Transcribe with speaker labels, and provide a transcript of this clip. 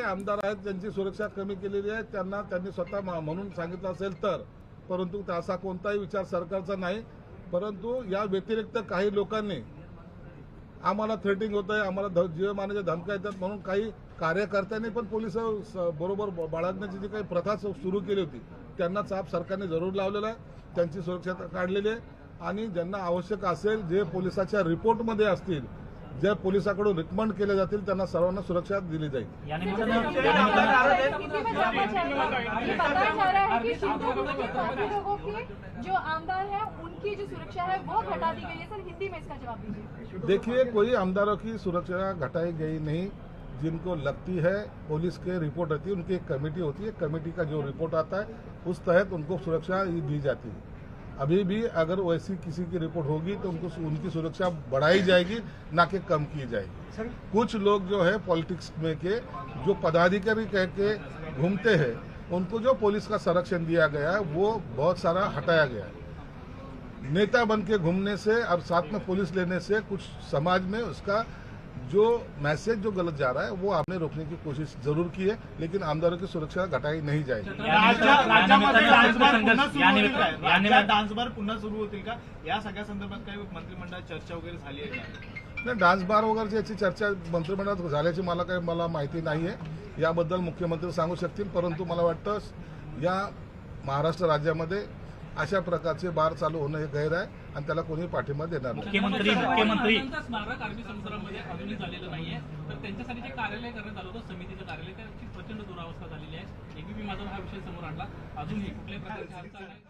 Speaker 1: आमदार आहेत त्यांची सुरक्षा कमी केलेली आहे, त्यांनी स्वतः म्हणून सांगितलं असेल तर, परंतु असा कोणताही विचार सरकारचा नाही। परंतु या व्यतिरिक्त काही लोकांनी आम्हाला थ्रेटिंग होत आहे, आम्हाला जीव मारण्याच्या धमक्या येतात म्हणून काही कार्यकर्त्यांनी पण पोलिस बरोबर बाळगण्याची जी काही प्रथा सुरू केली होती त्यांना चाप सरकारने जरूर लावलेला आहे, त्यांची सुरक्षा काढलेली आहे आणि ज्यांना आवश्यक असेल जे पोलिसाच्या रिपोर्टमध्ये असतील, जे पोलिसांकडून रिकमेंड केले जातील त्यांना सर्वांना सुरक्षा दिली जाईल।
Speaker 2: जो आमदार है उनकी जो सुरक्षा है वो घटा दी गई है। सर हिंदी में इसका जवाब दीजिए।
Speaker 1: देखिए, कोई आमदारों की सुरक्षा घटाई गई नहीं। जिनको लगती है पुलिस के रिपोर्ट आती है, उनकी एक कमेटी होती है, कमेटी का जो रिपोर्ट आता है उस तहत उनको सुरक्षा दी जाती है। अभी भी अगर वैसी किसी की रिपोर्ट होगी तो उनकी सुरक्षा बढ़ाई जाएगी, ना कि कम की जाएगी। कुछ लोग जो है पॉलिटिक्स में के जो पदाधिकारी कह के घूमते हैं उनको जो पुलिस का संरक्षण दिया गया है वो बहुत सारा हटाया गया है। नेता बन के घूमने से और साथ में पुलिस लेने से कुछ समाज में उसका जो मैसेज जो गलत जा रहा है वो आपने रोकने की कोशिश जरूर की है, लेकिन आमदारों की सुरक्षा घटाई नहीं जाएगी।
Speaker 3: डान्स बार पुन्हा सुरू होतील का, या सगळ्या संदर्भात काही मंत्रिमंडळात चर्चा वगैरे झाली आहे का?
Speaker 1: नाही, डान्स बार वगैरे याची चर्चा मंत्रिमंडळात झाल्याची मला माहिती नाही आहे, याबद्दल मुख्यमंत्री सांगू शकतील। परंतु मला वाटतं या महाराष्ट्र राज्यामध्ये अशा प्रकारचे बार चालू होणं हे गैर आहे आणि त्याला कोणी पाठिंबा देणार नाही।
Speaker 4: मुख्यमंत्री स्मारक आर्मी संस्थानामध्ये अजूनही झालेलं नाहीये, तर त्यांच्यासाठी जे कार्यालय करण्यात आलं होतं समितीचं कार्यालय त्याची प्रचंड दुरावस्था झालेली आहे। एबीपी माझा हा विषय समोर आणला, अजूनही कुठल्याही प्रकारची हालचाल नाही।